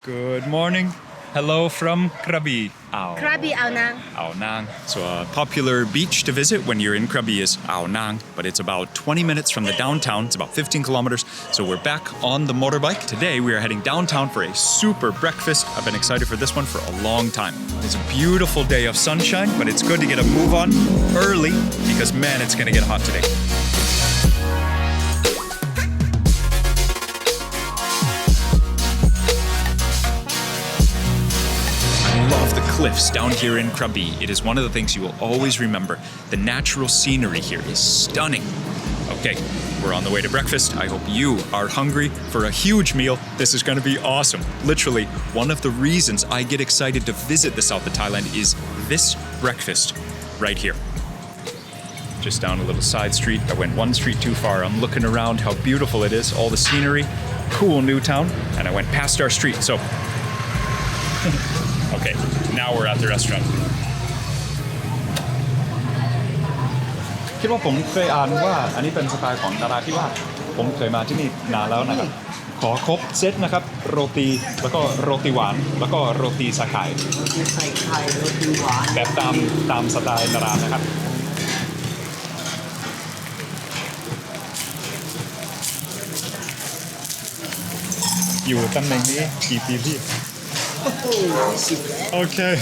Good morning. Hello from Krabi. Krabi Ao Nang. Ao Nang. So a popular beach to visit when you're in Krabi is Ao Nang, but it's about 20 minutes from the downtown. It's about 15 kilometers. So we're back on the motorbike. Today we are heading downtown for a super breakfast. I've been excited for this one for a long time. It's a beautiful day of sunshine, but it's good to get a move on early because man, it's gonna get hot today. Cliffs down here in Krabi. It is one of the things you will always remember. The natural scenery here is stunning. Okay, we're on the way to breakfast. I hope you are hungry for a huge meal. This is going to be awesome. Literally, one of the reasons I get excited to visit the south of Thailand is this breakfast right here. Just down a little side street. I went one street too far. I'm looking around how beautiful it is, all the scenery, cool new town, and I went past our street. So okay, now we're at the restaurant. คิดว่าผมเคยอ่านว่าอันนี้เป็นสไตล์ของนราธิวาสผมเคยมาที่นี่นานแล้วนะครับขอครบเซตนะครับโรตีแล้วก็โรตีหวานแล้วก็โรตีใส่ไข่โรตีหวานแบบตามสไตล์นารานะครับอยู่ตำแหน่งนี้กี่ปีพี่Okay.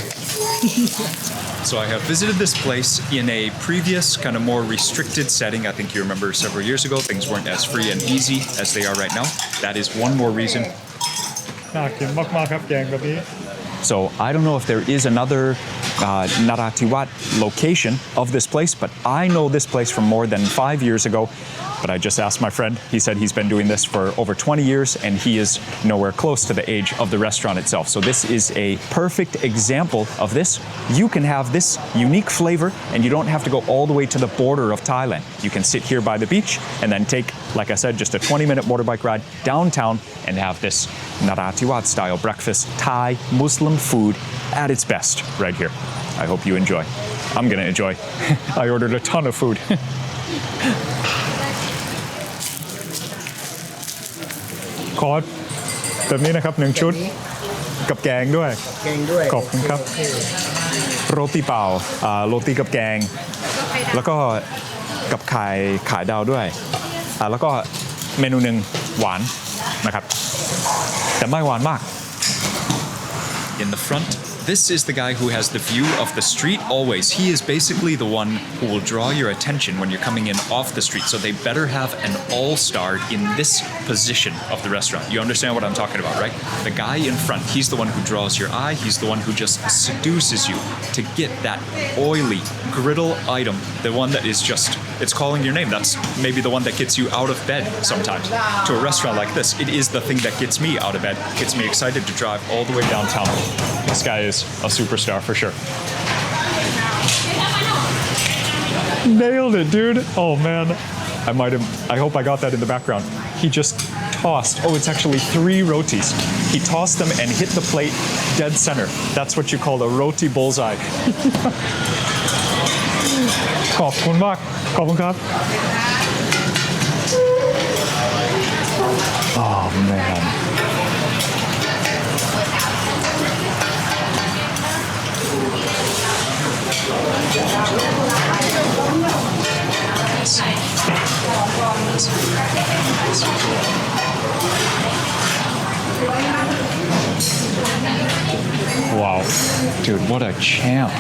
So I have visited this place in a previous kind of more restricted setting. I think you remember several years ago, things weren't as free and easy as they are right now. That is one more reason. So I don't know if there is another Naratiwat location of this place, but I know this place from more than 5 years ago. But I just asked my friend, he said he's been doing this for over 20 years and he is nowhere close to the age of the restaurant itself. So this is a perfect example of this. You can have this unique flavor and you don't have to go all the way to the border of Thailand. You can sit here by the beach and then take, like I said, just a 20-minute motorbike ride downtown and have this Naratiwat style breakfast, Thai Muslim food at its best right here. I hope you enjoy. I'm gonna enjoy. I ordered a ton of food. ขอแบบนี้นะครับ1ชุดกับแกงด้วยขอบคุณครับโรตีเปล่าโรตีกับแกงแล้วก็กับไข่ดาวด้วยแล้วก็เมนูหนึ่งหวานนะครับแต่ไม่หวานมาก In the front, this is the guy who has the view of the street always. He is basically the one who will draw your attention when you're coming in off the street. So they better have an all-star in this position of the restaurant. You understand what I'm talking about, right? The guy in front, he's the one who draws your eye. He's the one who just seduces you to get that oily griddle item. The one that is just, it's calling your name. That's maybe the one that gets you out of bed sometimes. To a restaurant like this, it is the thing that gets me out of bed, gets me excited to drive all the way downtown. This guy is a superstar for sure. Nailed it, dude. Oh man. I hope I got that in the background. He just tossed, it's actually 3 rotis. He tossed them and hit the plate dead center. That's what you call a roti bullseye. ขอบคุณมากขอบคุณครับ Oh man. Wow, dude, what a champ.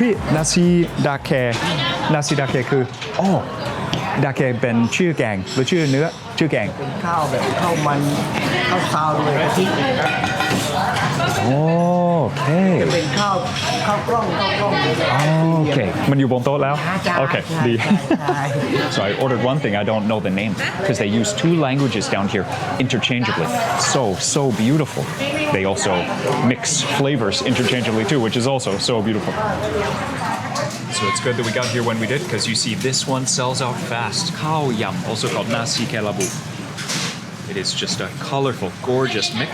พี่นาซีดาแคคือดาแคเป็นชื่อแกงหรือชื่อเนื้อชื่อแกงเป็นข้าวแบบข้าวมัน ข้าวซาวด้วยกะทิ Okay. เป็นข้าวกล้อง Okay. มันอยู่บนโต๊ะแล้ว Okay. ดี ใช่ So I ordered one thing, I don't know the name because they use two languages down here interchangeably. So beautiful. They also mix flavors interchangeably too, which is also so beautiful. So it's good that we got here when we did because you see this one sells out fast. Khao yam, also called Nasi kabu. It is just a colorful, gorgeous mix.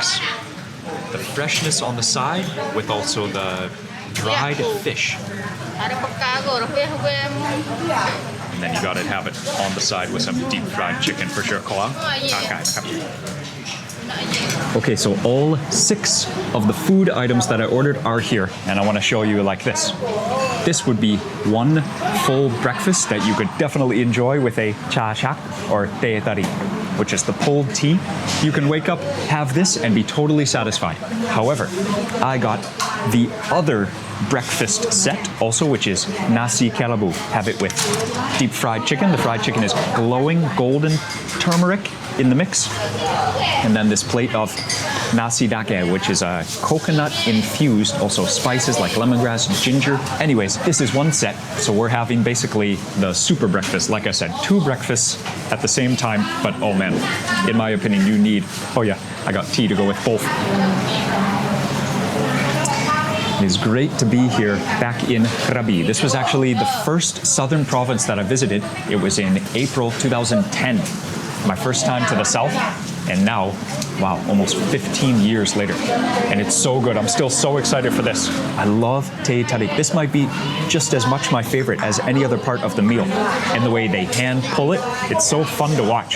The freshness on the side with also the dried fish. And then you gotta have it on the side with some deep fried chicken for sure. Okay, so all 6 of the food items that I ordered are here, and I want to show you like this. This would be one full breakfast that you could definitely enjoy with a cha chak or teh tari, which is the pulled tea. You can wake up, have this, and be totally satisfied. However, I got the other breakfast set also, which is Nasi kabu. Have it with deep fried chicken. The fried chicken is glowing golden turmeric in the mix. And then this plate of Nasi dake, which is a coconut infused, also spices like lemongrass, ginger. Anyways, this is one set. So we're having basically the super breakfast. Like I said, 2 breakfasts at the same time. But oh man, in my opinion, you need, oh yeah, I got tea to go with both. It is great to be here back in Krabi. This was actually the first southern province that I visited. It was in April 2010. My first time to the south, and now, wow, almost 15 years later. And it's so good. I'm still so excited for this. I love teh tarik. This might be just as much my favorite as any other part of the meal. And the way they hand pull it, it's so fun to watch.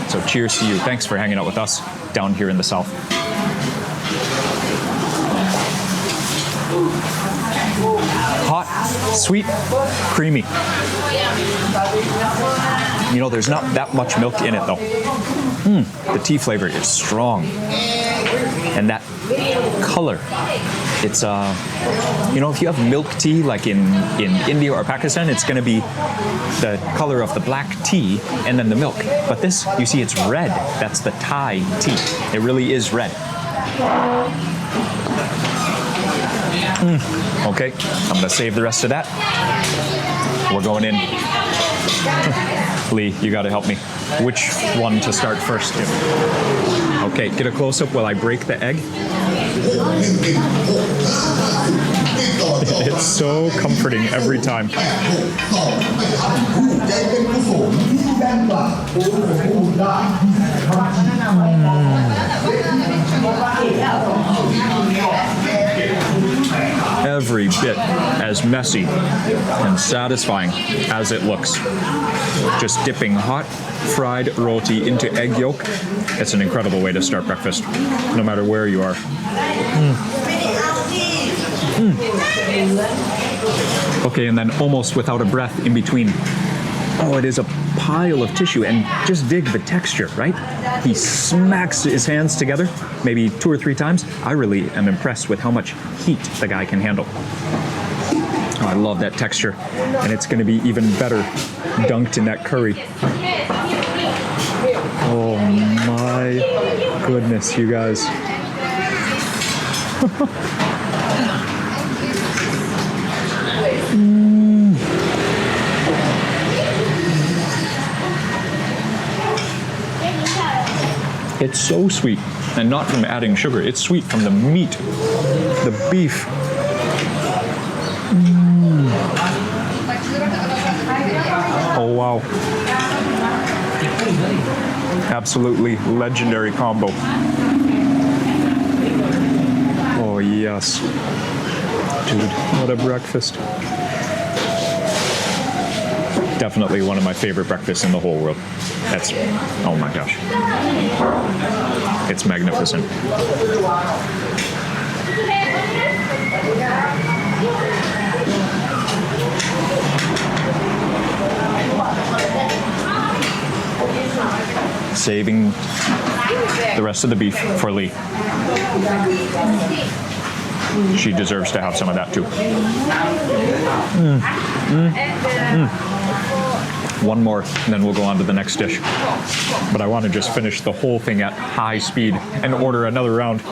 So cheers to you. Thanks for hanging out with us down here in the south. Hot, sweet, creamy. You know, there's not that much milk in it though. The tea flavor is strong. And that color, it's, you know, if you have milk tea like in India or Pakistan, it's going to be the color of the black tea and then the milk. But this, you see, it's red. That's the Thai tea. It really is red. Okay, I'm gonna save the rest of that. We're going in. Lee, you gotta help me. Which one to start first? Okay, get a close-up while I break the egg. It's so comforting every time. Every bit as messy and satisfying as it looks. Just dipping hot fried roti into egg yolk. It's an incredible way to start breakfast, no matter where you are. Okay, and then almost without a breath in between. Oh, it is a pile of tissue, and just dig the texture, right? He smacks his hands together, maybe 2 or 3 times. I really am impressed with how much heat the guy can handle. Oh, I love that texture, and it's going to be even better dunked in that curry. Oh my goodness, you guys. It's so sweet, and not from adding sugar. It's sweet from the meat, the beef. Oh, wow. Absolutely legendary combo. Oh, yes. Dude, what a breakfast. Definitely one of my favorite breakfasts in the whole world. That's, oh my gosh. It's magnificent. Saving the rest of the beef for Lee. She deserves to have some of that too. One more, and then we'll go on to the next dish. But I want to just finish the whole thing at high speed and order another round.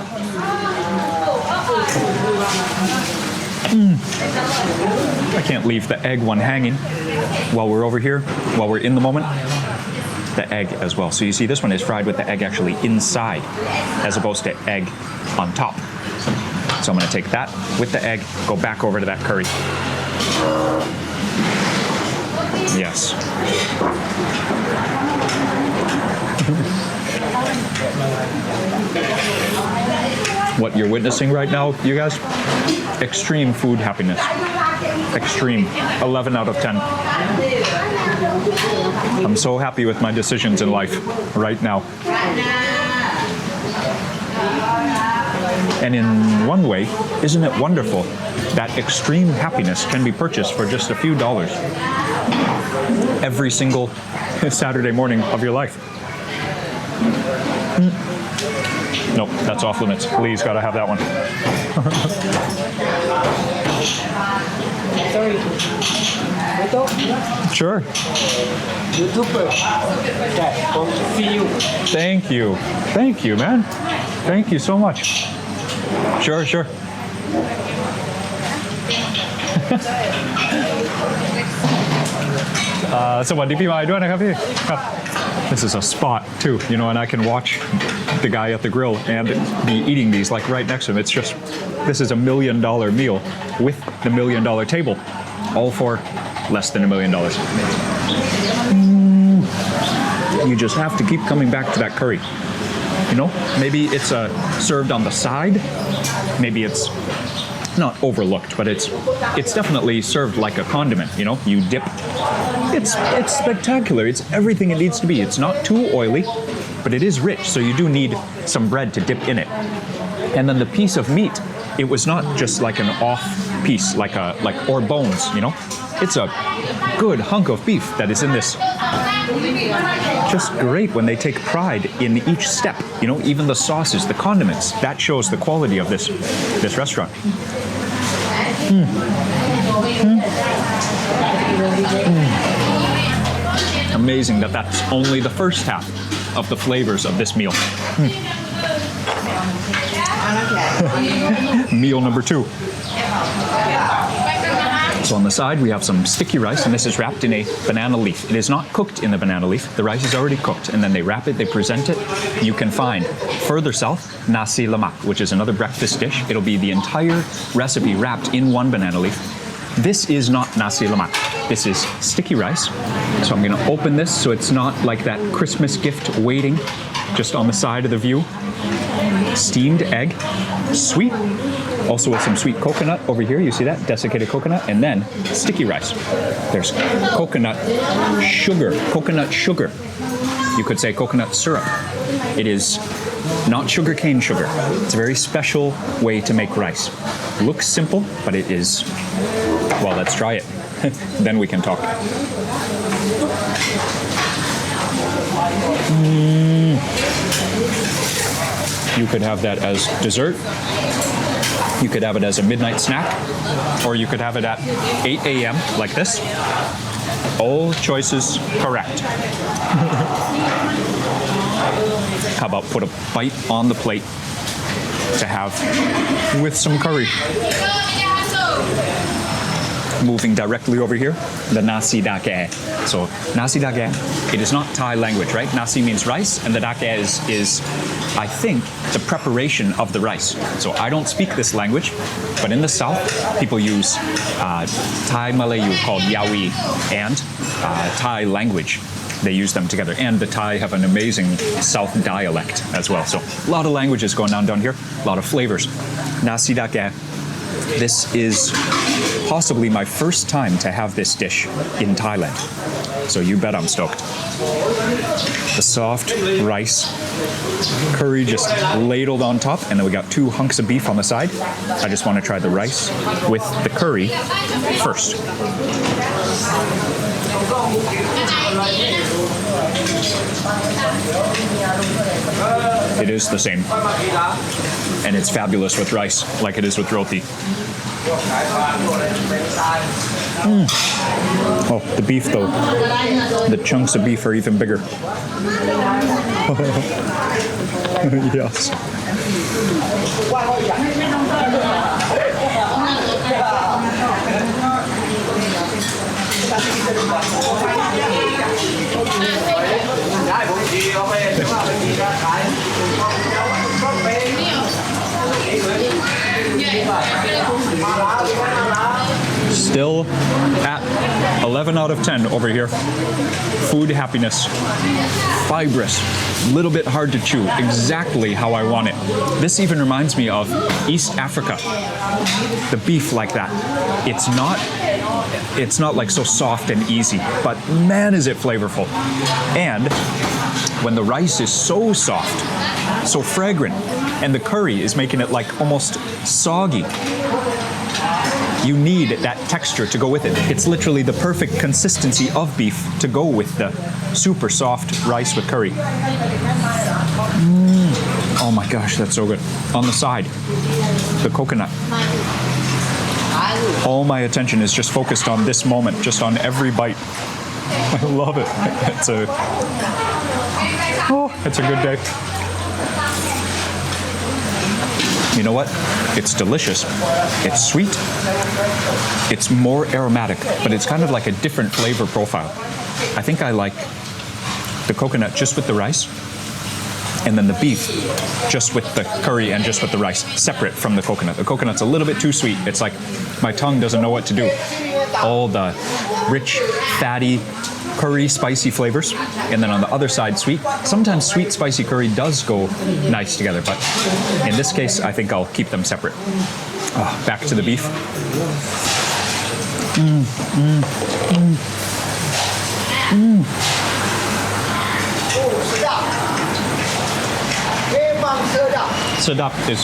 I can't leave the egg one hanging while we're over here, while we're in the moment. The egg as well. So you see this one is fried with the egg actually inside as opposed to egg on top. So I'm going to take that with the egg, go back over to that curry. Yes. What you're witnessing right now, you guys, extreme food happiness. Extreme. 11 out of 10. I'm so happy with my decisions in life right now. And in one way, isn't it wonderful that extreme happiness can be purchased for just a few dollars every single Saturday morning of your life? Nope, that's off limits. Lee's got to have that one. Sure. Thank you. Thank you, man. Thank you so much. Sure, sure. This is a spot too, you know, and I can watch the guy at the grill and be eating these like right next to him. It's just, this is $1 million meal with the $1 million table, all for less than $1 million. You just have to keep coming back to that curry. You know, maybe it's served on the side, maybe it's not overlooked, but it's definitely served like a condiment. You know, you dip. It's spectacular. It's everything it needs to be. It's not too oily, but it is rich. So you do need some bread to dip in it. And then the piece of meat, it was not just like an off piece, or bones. You know, it's a good hunk of beef that is in this. Just great when they take pride in each step. You know, even the sauces, the condiments. That shows the quality of this restaurant. Amazing that that's only the first half of the flavors of this meal. Meal number 2. So on the side, we have some sticky rice, and this is wrapped in a banana leaf. It is not cooked in the banana leaf. The rice is already cooked, and then they wrap it, they present it. You can find further south, Nasi lemak, which is another breakfast dish. It'll be the entire recipe wrapped in one banana leaf. This is not Nasi lemak. This is sticky rice. So I'm gonna open this so it's not like that Christmas gift waiting just on the side of the view. Steamed egg, sweet, also with some sweet coconut over here. You see that? Desiccated coconut. And then sticky rice. There's coconut sugar. You could say coconut syrup. It is not sugarcane sugar. It's a very special way to make rice. Looks simple, but it is, well, let's try it. Then we can talk. You could have that as dessert. You could have it as a midnight snack, or you could have it at 8 a.m. like this. All choices correct. How about put a bite on the plate to have with some curry. Moving directly over here, the nasi dake. So nasi dake, it is not Thai language, right? Nasi means rice, and the dake is I think, the preparation of the rice. So I don't speak this language, but in the South, people use Thai Malayu called Yawi and Thai language. They use them together. And the Thai have an amazing South dialect as well. So a lot of languages going on down here, a lot of flavors. Nasi dake. This is possibly my first time to have this dish in Thailand. So you bet I'm stoked. The soft rice, curry just ladled on top, and then we got 2 hunks of beef on the side. I just want to try the rice with the curry first. It is the same. And it's fabulous with rice, like it is with roti. Oh, the beef though. The chunks of beef are even bigger. Yes. Still at 11 out of 10 over here. Food happiness. Fibrous. Little bit hard to chew. Exactly how I want it. This even reminds me of East Africa. The beef like that. It's not like so soft and easy, but man is it flavorful. And when the rice is so soft, so fragrant, and the curry is making it like almost soggy, you need that texture to go with it. It's literally the perfect consistency of beef to go with the super soft rice with curry. Oh my gosh, that's so good. On the side, the coconut. All my attention is just focused on this moment, just on every bite. I love it. It's a good day. You know what? It's delicious. It's sweet. It's more aromatic, but it's kind of like a different flavor profile. I think I like the coconut just with the rice, and then the beef just with the curry and just with the rice, separate from the coconut. The coconut's a little bit too sweet. It's like my tongue doesn't know what to do. All the rich, fatty, curry, spicy flavors, and then on the other side, sweet. Sometimes sweet, spicy curry does go nice together, but in this case, I think I'll keep them separate. Back to the beef. Sedap is,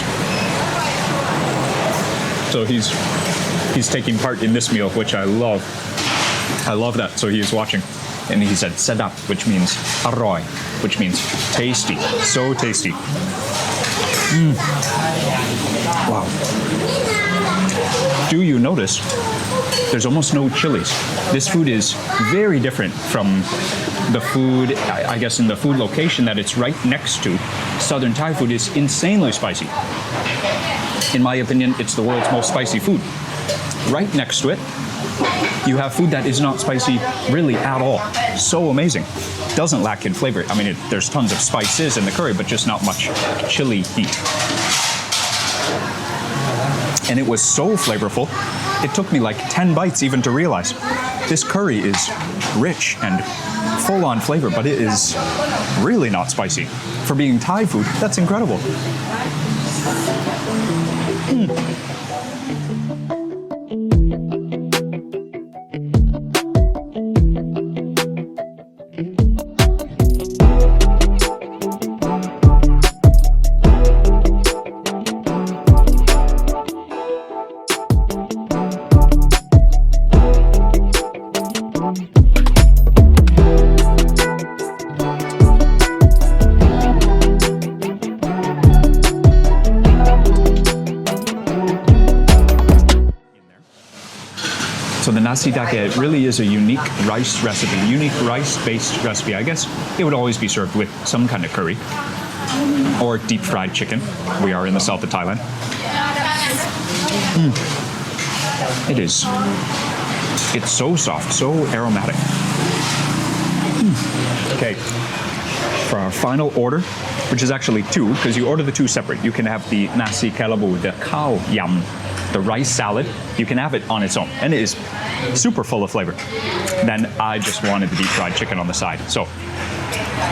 so he's taking part in this meal, which I love. I love that. So he is watching, and he said sedap, which means arroy, which means tasty. So tasty. Wow. Do you notice there's almost no chilies? This food is very different from the food, I guess, in the food location that it's right next to. Southern Thai food is insanely spicy. In my opinion, it's the world's most spicy food. Right next to it, you have food that is not spicy really at all. So amazing. Doesn't lack in flavor. I mean, there's tons of spices in the curry, but just not much chili heat. And it was so flavorful, it took me like 10 bites even to realize. This curry is rich and full on flavor, but it is really not spicy. For being Thai food, that's incredible. So the nasi dake really is a unique rice recipe, unique rice-based recipe. I guess it would always be served with some kind of curry or deep fried chicken. We are in the south of Thailand. It's so soft, so aromatic. Okay, for our final order, which is actually two, because you order the two separate. You can have the nasi kabu, the khao yam, the rice salad. You can have it on its own, and it is super full of flavor. Then I just wanted the deep fried chicken on the side. So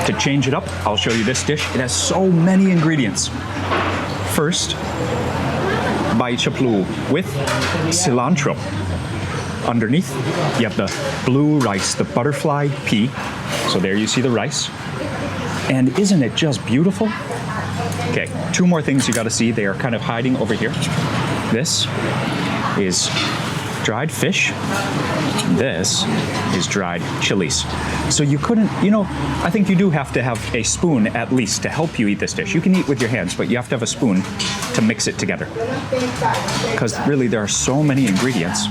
to change it up, I'll show you this dish. It has so many ingredients. First, bai chaplu with cilantro. Underneath, you have the blue rice, the butterfly pea. So there you see the rice. And isn't it just beautiful? Okay, two more things you gotta see. They are kind of hiding over here. This is dried fish. This is dried chilies. So you couldn't, I think you do have to have a spoon at least to help you eat this dish. You can eat with your hands, but you have to have a spoon to mix it together. Because really there are so many ingredients.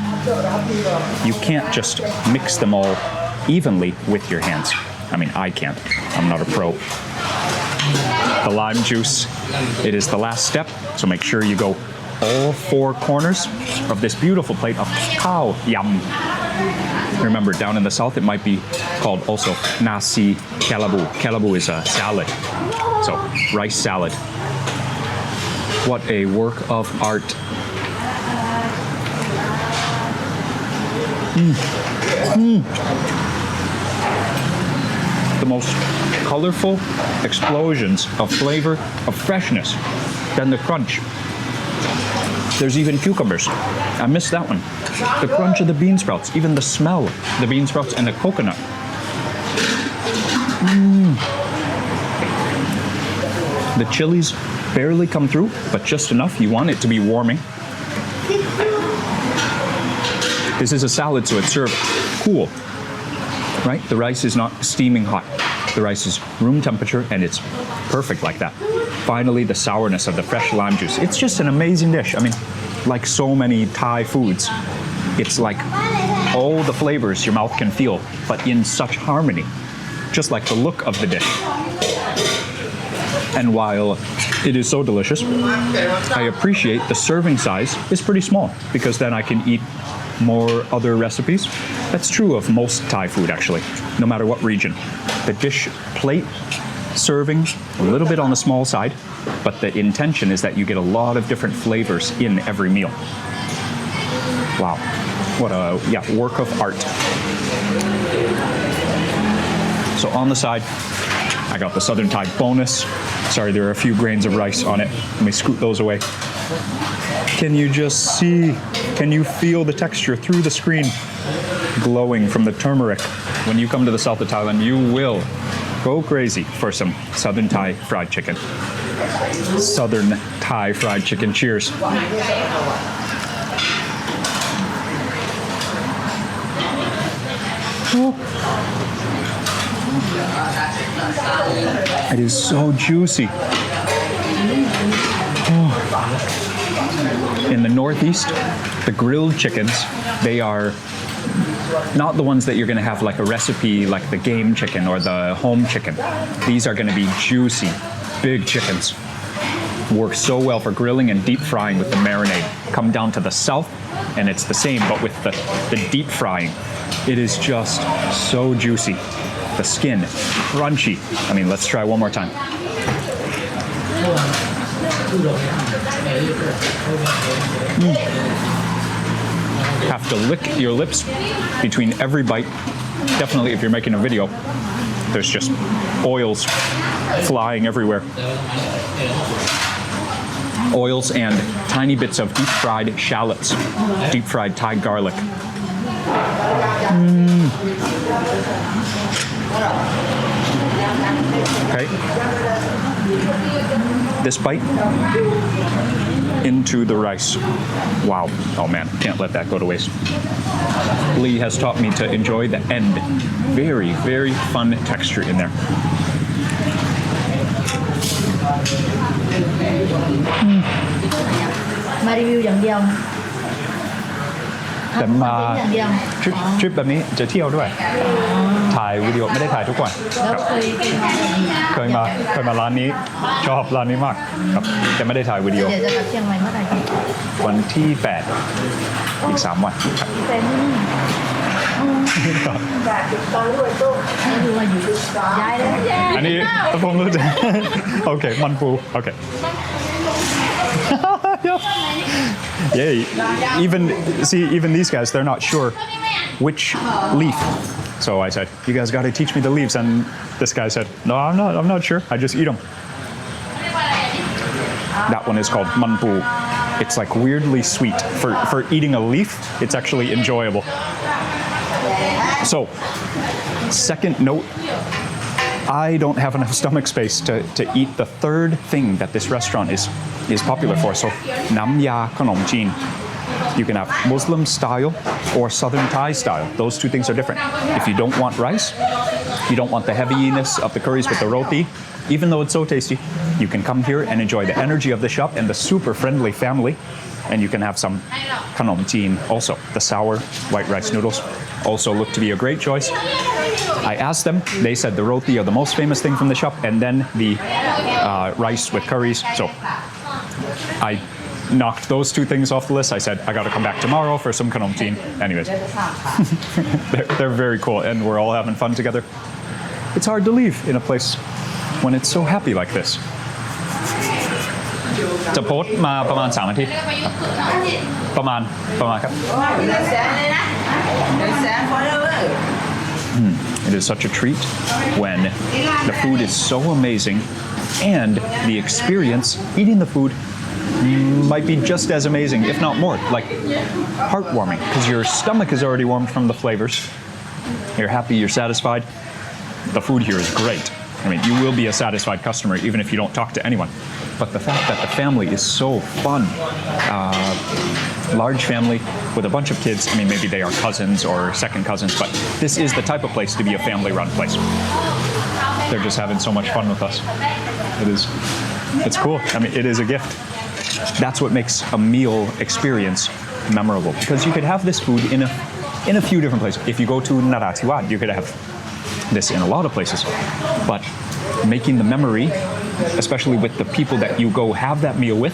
You can't just mix them all evenly with your hands. I mean, I can't. I'm not a pro. The lime juice, it is the last step, so make sure you go all four corners of this beautiful plate of khao yam. Remember, down in the south, it might be called also Nasi kabu. Kabu is a salad, so rice salad. What a work of art. The most colorful explosions of flavor, of freshness, then the crunch. There's even cucumbers. I missed that one. The crunch of the bean sprouts, even the smell, the bean sprouts and the coconut. The chilies barely come through, but just enough. You want it to be warming. This is a salad, so it's served cool, right? The rice is not steaming hot. The rice is room temperature, and it's perfect like that. Finally, the sourness of the fresh lime juice. It's just an amazing dish. I mean, like so many Thai foods, it's like all the flavors your mouth can feel, but in such harmony, just like the look of the dish. And while it is so delicious, I appreciate the serving size is pretty small, because then I can eat more other recipes. That's true of most Thai food, actually, no matter what region. The dish plate serving a little bit on the small side, but the intention is that you get a lot of different flavors in every meal. Wow, what a work of art. So on the side, I got the Southern Thai bonus. Sorry, there are a few grains of rice on it. Let me scoot those away. Can you just see, can you feel the texture through the screen glowing from the turmeric? When you come to the south of Thailand, you will go crazy for some Southern Thai fried chicken. Southern Thai fried chicken. Cheers. It is so juicy. In the Northeast, the grilled chickens, they are not the ones that you're going to have like a recipe like the game chicken or the home chicken. These are going to be juicy, big chickens. Work so well for grilling and deep frying with the marinade. Come down to the south and it's the same, but with the deep frying. It is just so juicy. The skin, crunchy. I mean, let's try one more time. Have to lick your lips between every bite. Definitely if you're making a video, there's just oils flying everywhere. Oils and tiny bits of deep fried shallots, deep fried Thai garlic. Okay. This bite into the rice. Wow. Oh man, can't let that go to waste. Lee has taught me to enjoy the end. Very, very fun texture in there. Mariu แต่มาทริปแบบนี้จะเที่ยวด้วย ถ่ายวิดีโอไม่ได้ถ่ายทุกวันครับเคยมาร้านนี้ชอบร้านนี้มากครับแต่ไม่ได้ถ่ายวิดีโอ เดี๋ยวจะกลับเชียงใหม่เมื่อไหร่คะ วันที่8อีก3 วันครับ เป็นดูว่าอยู่ย้ายเลย อันนี้ผมรู้จัก โอเคมันปูโอเค Yeah, even these guys, they're not sure which leaf. So I said, you guys got to teach me the leaves. And this guy said, no, I'm not sure. I just eat them. That one is called manpu. It's like weirdly sweet. For eating a leaf, it's actually enjoyable. So, second note, I don't have enough stomach space to eat the third thing that this restaurant is popular for. So, nam ya khanom jean. You can have Muslim style or Southern Thai style. Those two things are different. If you don't want rice, you don't want the heaviness of the curries with the roti, even though it's so tasty, you can come here and enjoy the energy of the shop and the super friendly family. And you can have some khanom jeen also. The sour white rice noodles also look to be a great choice. I asked them, they said the roti are the most famous thing from the shop, and then the rice with curries. So I knocked those two things off the list. I said, I got to come back tomorrow for some khanom jeen. Anyways, they're very cool, and we're all having fun together. It's hard to leave in a place when it's so happy like this. จะโพสต์มาประมาณ3 อาทิตย์ประมาณครับ It is such a treat when the food is so amazing and the experience eating the food might be just as amazing, if not more, like heartwarming, because your stomach is already warmed from the flavors. You're happy, you're satisfied. The food here is great. I mean, you will be a satisfied customer even if you don't talk to anyone. But the fact that the family is so fun, large family with a bunch of kids, I mean, maybe they are cousins or second cousins, but this is the type of place to be a family-run place. They're just having so much fun with us. It's cool. I mean, it is a gift. That's what makes a meal experience memorable, because you could have this food in a few different places. If you go to Naratiwat, you could have this in a lot of places, but making the memory, especially with the people that you go have that meal with,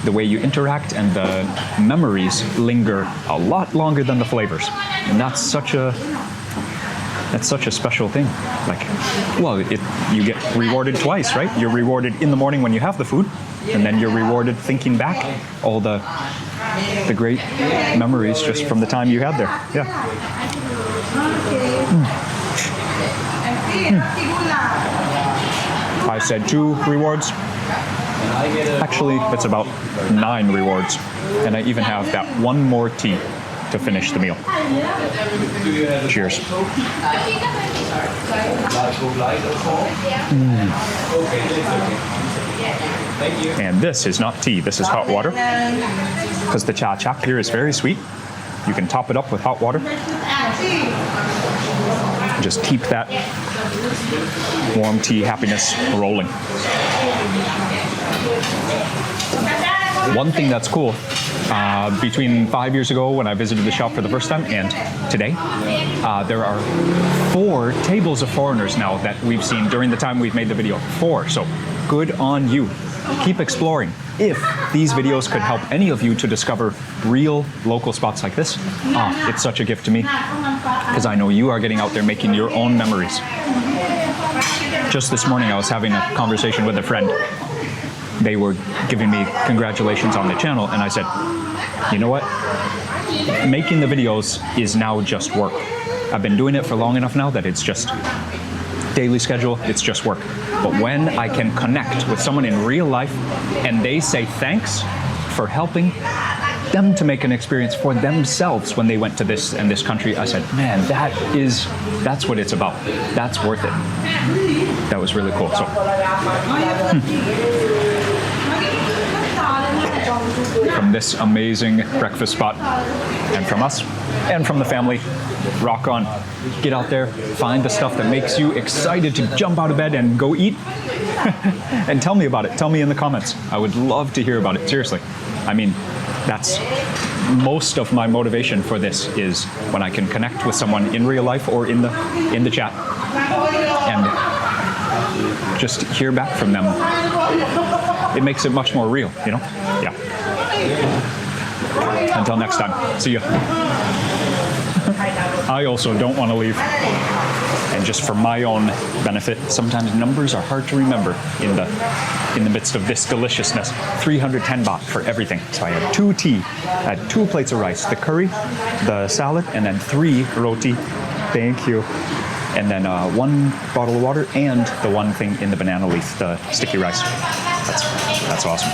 the way you interact and the memories linger a lot longer than the flavors. And that's such a special thing. Like, well, you get rewarded twice, right? You're rewarded in the morning when you have the food, and then you're rewarded thinking back all the great memories just from the time you had there. Yeah. I said 2 rewards. Actually, it's about 9 rewards. And I even have that one more tea to finish the meal. Cheers. And this is not tea, this is hot water. Because the cha chak here is very sweet. You can top it up with hot water. Just keep that warm tea happiness rolling. One thing that's cool, between 5 years ago when I visited the shop for the first time and today, there are 4 tables of foreigners now that we've seen during the time we've made the video. 4, so good on you. Keep exploring. If these videos could help any of you to discover real local spots like this, it's such a gift to me, because I know you are getting out there making your own memories. Just this morning I was having a conversation with a friend. They were giving me congratulations on the channel, and I said, you know what? Making the videos is now just work. I've been doing it for long enough now that it's just daily schedule, it's just work. But when I can connect with someone in real life and they say thanks for helping them to make an experience for themselves when they went to this and this country, I said, man, that's what it's about. That's worth it. That was really cool. So, from this amazing breakfast spot, and from us, and from the family, rock on. Get out there, find the stuff that makes you excited to jump out of bed and go eat, and tell me about it. Tell me in the comments. I would love to hear about it, seriously. I mean, that's most of my motivation for this, is when I can connect with someone in real life or in the chat and just hear back from them. It makes it much more real, you know? Yeah. Until next time, see ya. I also don't want to leave. And just for my own benefit, sometimes numbers are hard to remember in the midst of this deliciousness. 310 baht for everything. So I had 2 tea, I had 2 plates of rice, the curry, the salad, and then 3 roti. Thank you. And then 1 bottle of water and the one thing in the banana leaf, the sticky rice. That's awesome.